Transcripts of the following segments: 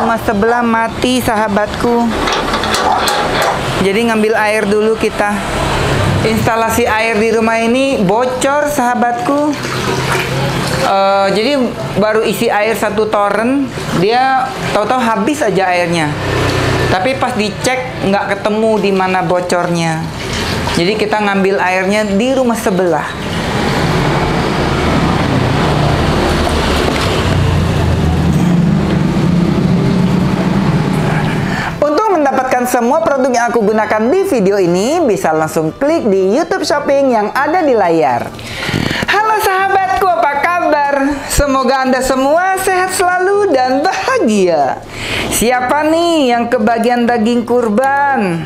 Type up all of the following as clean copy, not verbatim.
rumah sebelah mati, sahabatku. Jadi ngambil air dulu kita. Instalasi air di rumah ini bocor, sahabatku. Jadi baru isi air 1 toren, dia tahu-tahu habis aja airnya. Tapi pas dicek nggak ketemu di mana bocornya. Jadi kita ngambil airnya di rumah sebelah. Untuk mendapatkan semua produk yang aku gunakan di video ini, bisa langsung klik di YouTube Shopping yang ada di layar. Halo sahabatku, apa kabar? Semoga Anda semua sehat selalu dan bahagia. Siapa nih yang kebagian daging kurban?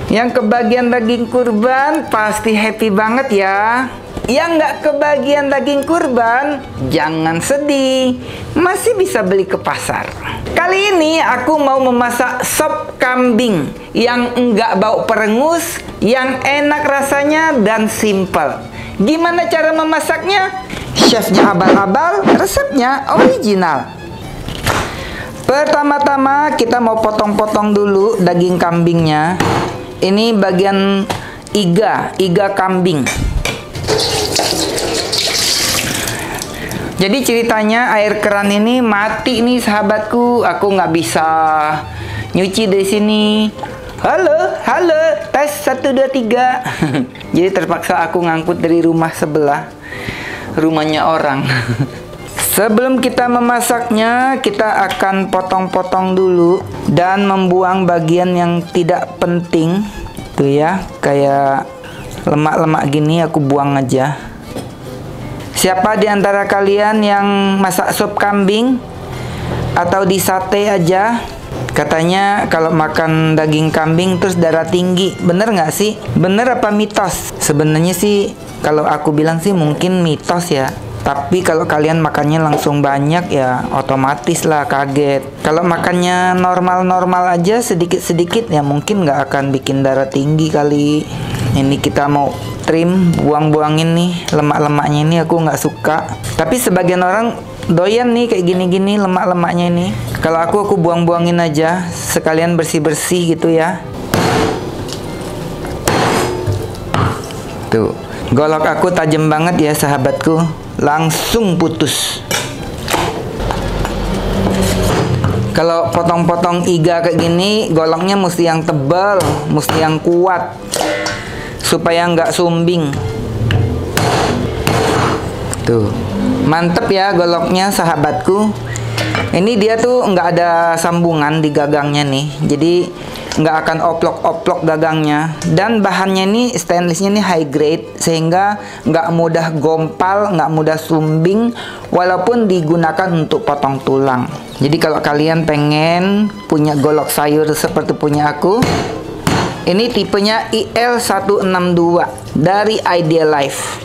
Yang kebagian daging kurban pasti happy banget ya. Yang nggak kebagian daging kurban, jangan sedih, masih bisa beli ke pasar. Kali ini aku mau memasak sop kambing yang nggak bau perengus, yang enak rasanya dan simple. Gimana cara memasaknya? Chefnya abal-abal, resepnya original. Pertama-tama kita mau potong-potong dulu daging kambingnya. Ini bagian iga kambing. Jadi ceritanya air keran ini mati nih sahabatku. Aku nggak bisa nyuci dari sini. Halo, tes 1, 2, 3. Jadi terpaksa aku ngangkut dari rumah sebelah. Rumahnya orang. Sebelum kita memasaknya, kita akan potong-potong dulu dan membuang bagian yang tidak penting. Tuh ya, kayak lemak-lemak gini aku buang aja. Siapa di antara kalian yang masak sop kambing atau di sate aja? Katanya kalau makan daging kambing terus darah tinggi. Bener nggak sih? Bener apa mitos? Sebenarnya sih kalau aku bilang sih mungkin mitos ya. Tapi kalau kalian makannya langsung banyak ya otomatis lah kaget. Kalau makannya normal-normal aja sedikit-sedikit ya mungkin nggak akan bikin darah tinggi kali. Ini kita mau trim, buang-buangin nih lemak-lemaknya ini, aku nggak suka. Tapi sebagian orang doyan nih kayak gini-gini lemak-lemaknya ini. Kalau aku buang-buangin aja, sekalian bersih-bersih gitu ya. Tuh, golok aku tajam banget ya sahabatku, langsung putus. Kalau potong-potong iga kayak gini, goloknya mesti yang tebal, mesti yang kuat, supaya nggak sumbing. Tuh, mantep ya goloknya sahabatku. Ini dia tuh nggak ada sambungan di gagangnya nih, jadi nggak akan oplok-oplok gagangnya. Dan bahannya ini stainlessnya ini high grade, sehingga nggak mudah gompal, nggak mudah sumbing, walaupun digunakan untuk potong tulang. Jadi kalau kalian pengen punya golok sayur seperti punya aku, ini tipenya IL162 dari Ideal Life.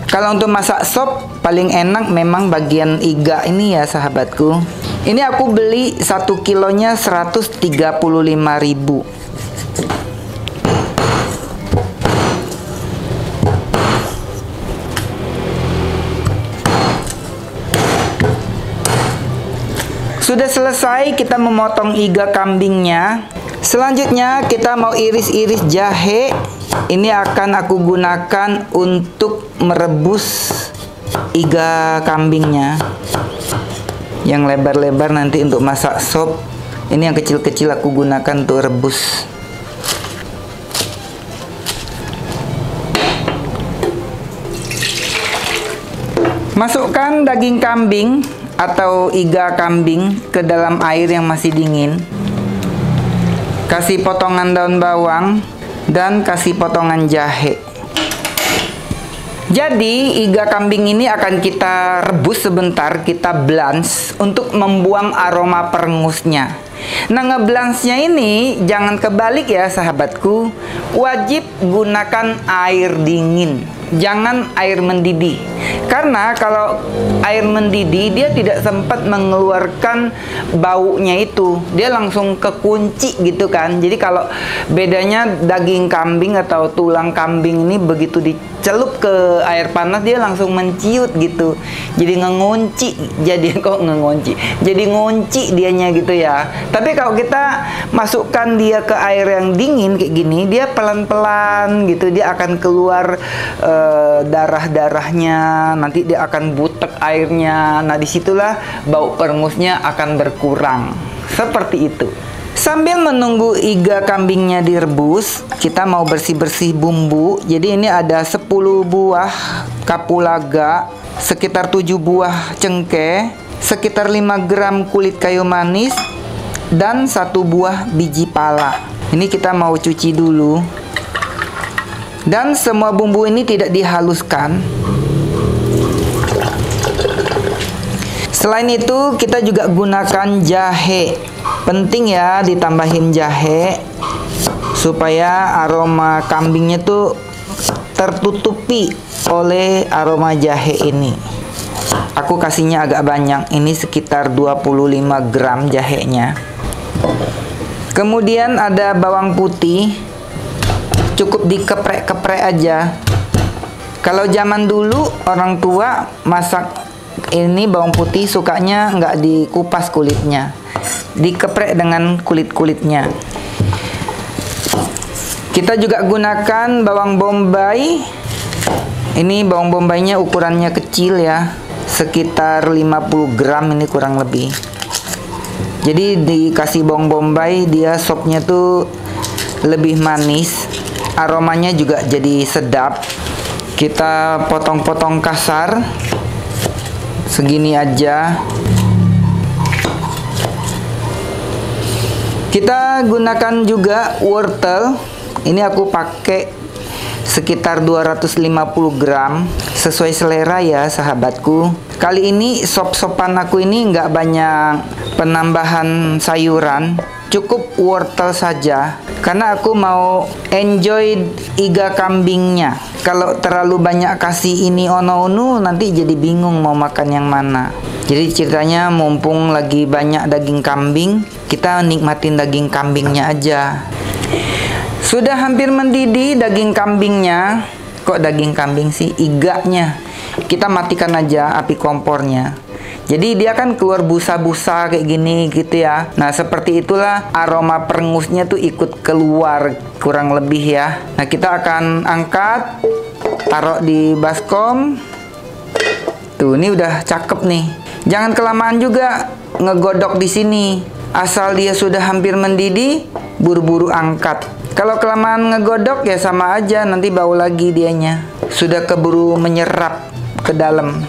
Kalau untuk masak sop paling enak memang bagian iga ini ya sahabatku. Ini aku beli 1 kilonya 135.000. Sudah selesai kita memotong iga kambingnya. Selanjutnya kita mau iris-iris jahe. Ini akan aku gunakan untuk merebus iga kambingnya. Yang lebar-lebar nanti untuk masak sop. Ini yang kecil-kecil aku gunakan untuk rebus. Masukkan daging kambing atau iga kambing ke dalam air yang masih dingin. Kasih potongan daun bawang dan kasih potongan jahe. Jadi iga kambing ini akan kita rebus sebentar, kita blans untuk membuang aroma perengusnya. Nah, ngeblansnya ini jangan kebalik ya sahabatku. Wajib gunakan air dingin, jangan air mendidih. Karena kalau air mendidih dia tidak sempat mengeluarkan baunya itu, dia langsung kekunci gitu kan. Jadi kalau bedanya daging kambing atau tulang kambing ini begitu dicelup ke air panas dia langsung menciut gitu. Jadi ngunci dianya gitu ya. Tapi kalau kita masukkan dia ke air yang dingin kayak gini, dia pelan-pelan gitu, dia akan keluar darah-darahnya, nanti dia akan butek airnya. Nah disitulah bau perengusnya akan berkurang. Seperti itu. Sambil menunggu iga kambingnya direbus, kita mau bersih-bersih bumbu. Jadi ini ada 10 buah kapulaga, sekitar 7 buah cengkeh, sekitar 5 gram kulit kayu manis, dan 1 buah biji pala. Ini kita mau cuci dulu. Dan semua bumbu ini tidak dihaluskan. Selain itu, kita juga gunakan jahe. Penting ya ditambahin jahe supaya aroma kambingnya tuh tertutupi oleh aroma jahe ini. Aku kasihnya agak banyak, ini sekitar 25 gram jahenya. Kemudian ada bawang putih, cukup dikeprek-keprek aja. Kalau zaman dulu orang tua masak ini bawang putih sukanya nggak dikupas kulitnya, dikeprek dengan kulit-kulitnya. Kita juga gunakan bawang bombay. Ini bawang bombaynya ukurannya kecil ya, sekitar 50 gram ini kurang lebih. Jadi dikasih bawang bombay, dia sopnya tuh lebih manis, aromanya juga jadi sedap. Kita potong-potong kasar, segini aja. Kita gunakan juga wortel. Ini aku pakai sekitar 250 gram, sesuai selera ya sahabatku. Kali ini sop-sopan aku ini nggak banyak penambahan sayuran, cukup wortel saja. Karena aku mau enjoy iga kambingnya. Kalau terlalu banyak kasih ini ono-ono, nanti jadi bingung mau makan yang mana. Jadi ceritanya mumpung lagi banyak daging kambing, kita nikmatin daging kambingnya aja. Sudah hampir mendidih daging kambingnya. Kok daging kambing sih? Iganya. Kita matikan aja api kompornya. Jadi dia kan keluar busa-busa kayak gini gitu ya. Nah seperti itulah aroma perengusnya tuh ikut keluar kurang lebih ya. Nah kita akan angkat, taruh di baskom. Tuh ini udah cakep nih. Jangan kelamaan juga ngegodok di sini. Asal dia sudah hampir mendidih, buru-buru angkat. Kalau kelamaan ngegodok ya sama aja, nanti bau lagi dianya. Sudah keburu menyerap ke dalam.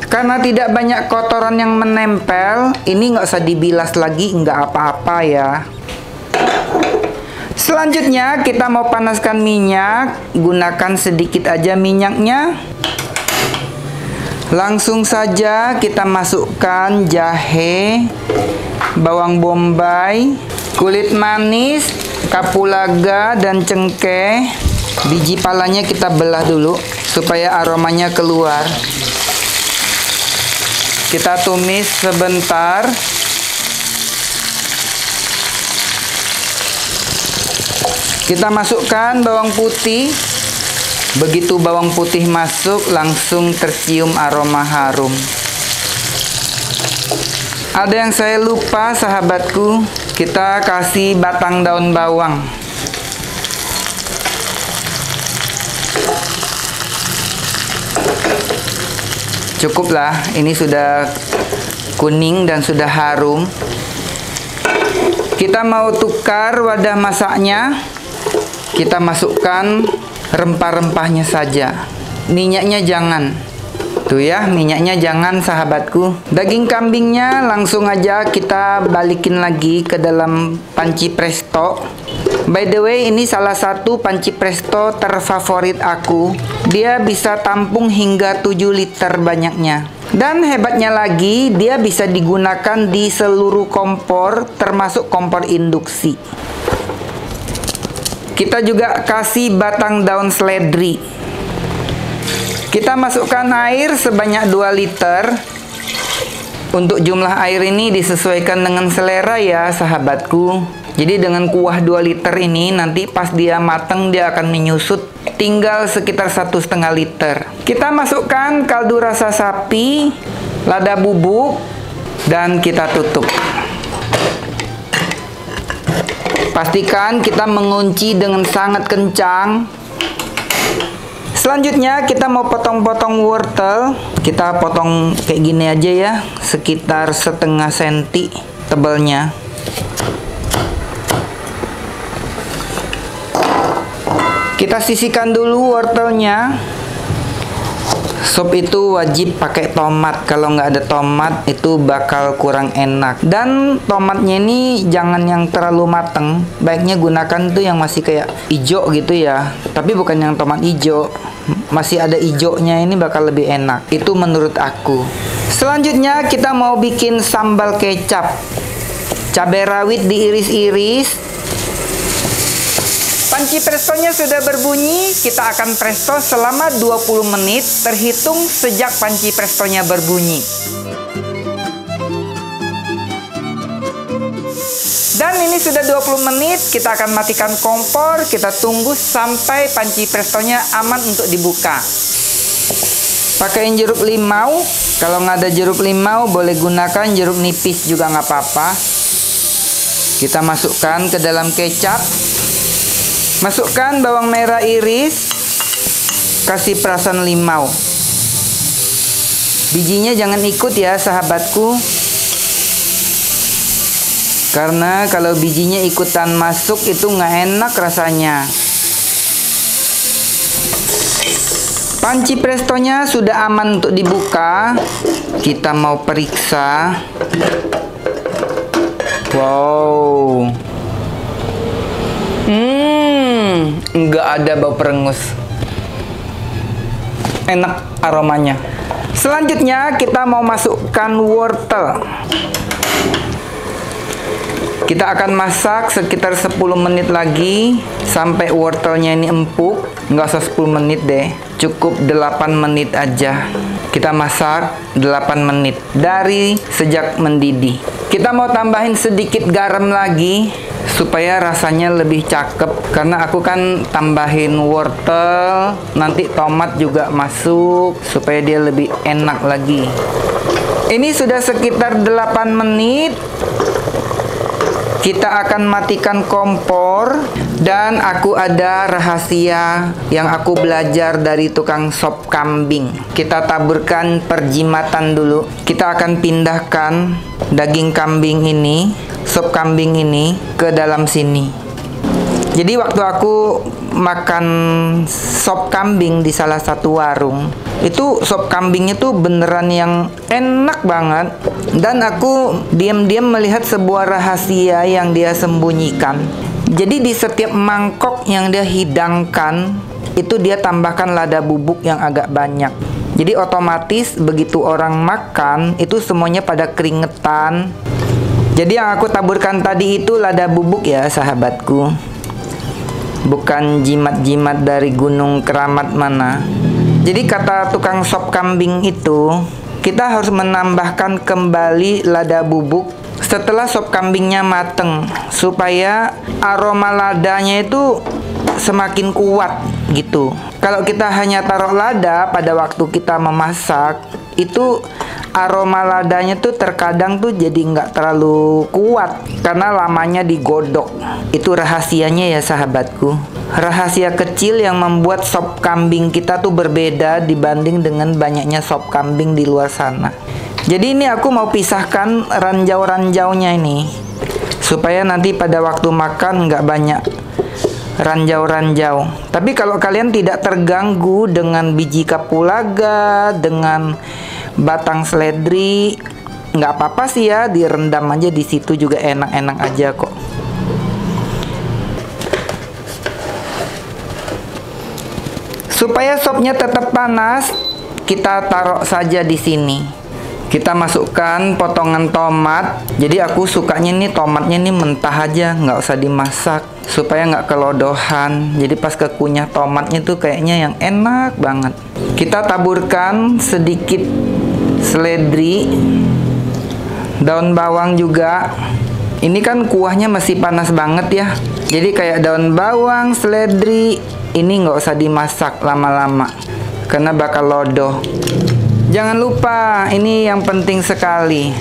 Karena tidak banyak kotoran yang menempel, ini nggak usah dibilas lagi, nggak apa-apa ya. Selanjutnya kita mau panaskan minyak, gunakan sedikit aja minyaknya. Langsung saja kita masukkan jahe, bawang bombay, kulit manis, kapulaga, dan cengkeh. Biji palanya kita belah dulu supaya aromanya keluar. Kita tumis sebentar. Kita masukkan bawang putih. Begitu bawang putih masuk, langsung tercium aroma harum. Ada yang saya lupa sahabatku, kita kasih batang daun bawang. Cukuplah, ini sudah kuning dan sudah harum. Kita mau tukar wadah masaknya. Kita masukkan rempah-rempahnya saja. Minyaknya jangan. Tuh ya, minyaknya jangan sahabatku. Daging kambingnya langsung aja kita balikin lagi ke dalam panci presto. By the way, ini salah satu panci presto terfavorit aku. Dia bisa tampung hingga 7 liter banyaknya. Dan hebatnya lagi, dia bisa digunakan di seluruh kompor, termasuk kompor induksi. Kita juga kasih batang daun seledri. Kita masukkan air sebanyak 2 liter. Untuk jumlah air ini disesuaikan dengan selera ya sahabatku. Jadi dengan kuah 2 liter ini nanti pas dia mateng dia akan menyusut. Tinggal sekitar 1,5 liter. Kita masukkan kaldu rasa sapi, lada bubuk, dan kita tutup. Pastikan kita mengunci dengan sangat kencang. Selanjutnya kita mau potong-potong wortel. Kita potong kayak gini aja ya, sekitar 1/2 senti tebalnya. Kita sisihkan dulu wortelnya. Sup itu wajib pakai tomat. Kalau nggak ada tomat itu bakal kurang enak. Dan tomatnya ini jangan yang terlalu mateng. Baiknya gunakan tuh yang masih kayak hijau gitu ya. Tapi bukan yang tomat hijau. Masih ada hijaunya, ini bakal lebih enak. Itu menurut aku. Selanjutnya kita mau bikin sambal kecap. Cabai rawit diiris-iris. Panci prestonya sudah berbunyi, kita akan presto selama 20 menit terhitung sejak panci prestonya berbunyi. Dan ini sudah 20 menit, kita akan matikan kompor, kita tunggu sampai panci prestonya aman untuk dibuka. Pakaiin jeruk limau, kalau nggak ada jeruk limau boleh gunakan jeruk nipis juga nggak apa-apa. Kita masukkan ke dalam kecap. Masukkan bawang merah iris, kasih perasan limau. Bijinya jangan ikut ya sahabatku. Karena kalau bijinya ikutan masuk itu nggak enak rasanya. Panci prestonya sudah aman untuk dibuka. Kita mau periksa. Wow. Nggak ada bau perengus. Enak aromanya. Selanjutnya kita mau masukkan wortel. Kita akan masak sekitar 10 menit lagi sampai wortelnya ini empuk. Nggak usah 10 menit deh, cukup 8 menit aja. Kita masak 8 menit dari sejak mendidih. Kita mau tambahin sedikit garam lagi supaya rasanya lebih cakep. Karena aku kan tambahin wortel, nanti tomat juga masuk supaya dia lebih enak lagi. Ini sudah sekitar 8 menit. Kita akan matikan kompor. Dan aku ada rahasia yang aku belajar dari tukang sop kambing. Kita taburkan perjimatan dulu. Kita akan pindahkan daging kambing ini, sop kambing ini ke dalam sini. Jadi waktu aku makan sop kambing di salah satu warung, itu sop kambingnya tuh beneran yang enak banget. Dan aku diam-diam melihat sebuah rahasia yang dia sembunyikan. Jadi di setiap mangkok yang dia hidangkan, itu dia tambahkan lada bubuk yang agak banyak. Jadi otomatis begitu orang makan, itu semuanya pada keringetan. Jadi yang aku taburkan tadi itu lada bubuk ya sahabatku. Bukan jimat-jimat dari Gunung Keramat mana. Jadi kata tukang sop kambing itu, kita harus menambahkan kembali lada bubuk setelah sop kambingnya mateng, supaya aroma ladanya itu semakin kuat gitu. Kalau kita hanya taruh lada pada waktu kita memasak, itu aroma ladanya tuh terkadang tuh jadi nggak terlalu kuat karena lamanya digodok. Itu rahasianya ya sahabatku. Rahasia kecil yang membuat sop kambing kita tuh berbeda dibanding dengan banyaknya sop kambing di luar sana. Jadi ini aku mau pisahkan ranjau-ranjaunya ini, supaya nanti pada waktu makan nggak banyak ranjau-ranjau. Tapi kalau kalian tidak terganggu dengan biji kapulaga, dengan batang seledri, nggak apa-apa sih ya, direndam aja di situ juga enak-enak aja kok. Supaya sopnya tetap panas, kita taruh saja di sini. Kita masukkan potongan tomat. Jadi aku sukanya nih tomatnya nih mentah aja, nggak usah dimasak supaya nggak kelodohan. Jadi pas kekunyah tomatnya tuh kayaknya yang enak banget. Kita taburkan sedikit seledri, daun bawang juga. Ini kan kuahnya masih panas banget ya. Jadi kayak daun bawang, seledri, ini nggak usah dimasak lama-lama karena bakal lodoh. Jangan lupa, ini yang penting sekali,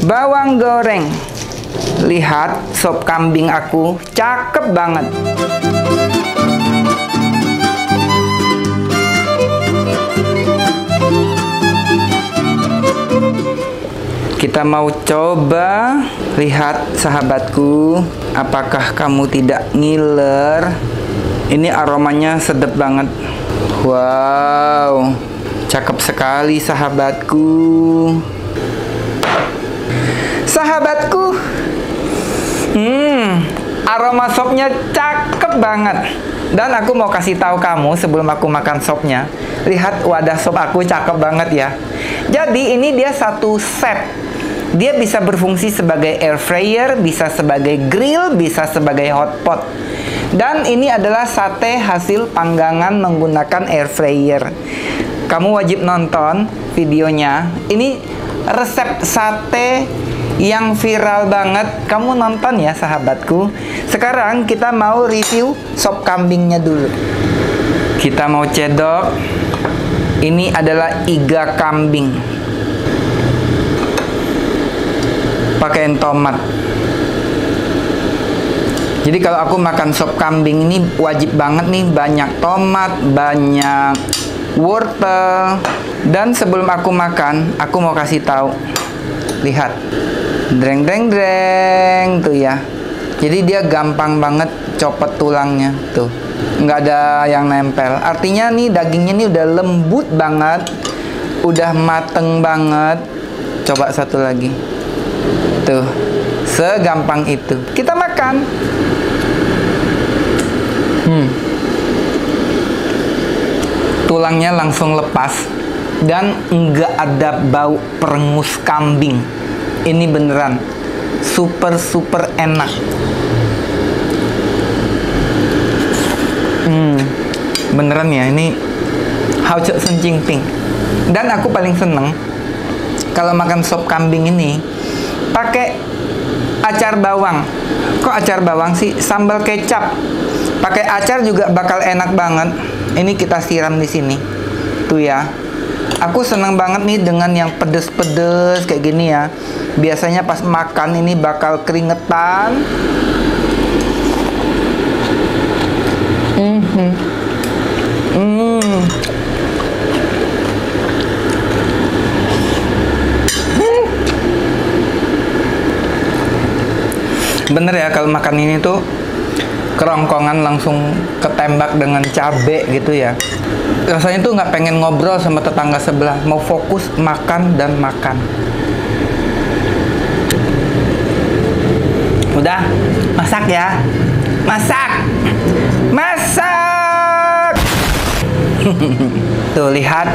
bawang goreng. Lihat sop kambing aku, cakep banget. Kita mau coba. Lihat sahabatku, apakah kamu tidak ngiler? Ini aromanya sedap banget. Wow, cakep sekali sahabatku. Sahabatku, aroma sopnya cakep banget. Dan aku mau kasih tahu kamu sebelum aku makan sopnya. Lihat wadah sop aku cakep banget ya. Jadi ini dia satu set. Dia bisa berfungsi sebagai air fryer, bisa sebagai grill, bisa sebagai hotpot. Dan ini adalah sate hasil panggangan menggunakan air fryer. Kamu wajib nonton videonya. Ini resep sate yang viral banget. Kamu nonton ya sahabatku. Sekarang kita mau review sop kambingnya dulu. Kita mau cedok. Ini adalah iga kambing. Pakaiin tomat. Jadi kalau aku makan sop kambing ini wajib banget nih banyak tomat, banyak wortel. Dan sebelum aku makan, aku mau kasih tahu. Lihat. Dreng dreng dreng tuh ya. Jadi dia gampang banget copot tulangnya tuh. Nggak ada yang nempel. Artinya nih dagingnya nih udah lembut banget. Udah mateng banget. Coba satu lagi. Tuh, segampang itu. Kita makan. Tulangnya langsung lepas dan enggak ada bau perengus kambing. Ini beneran super enak. Beneran ya, ini hao ce sen jing ping. Dan aku paling seneng kalau makan sop kambing ini pakai acar bawang. Kok acar bawang sih? Sambal kecap. Pakai acar juga bakal enak banget. Ini kita siram di sini. Tuh ya. Aku seneng banget nih dengan yang pedes-pedes kayak gini ya. Biasanya pas makan ini bakal keringetan. Bener ya kalau makan ini tuh kerongkongan langsung ketembak dengan cabe gitu ya. Rasanya tuh nggak pengen ngobrol sama tetangga sebelah, mau fokus makan dan makan. Udah, masak ya. Masak. Masak. Tuh lihat,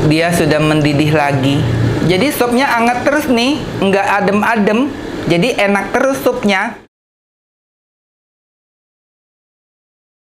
dia sudah mendidih lagi. Jadi supnya anget terus nih, nggak adem-adem. Jadi enak terus supnya.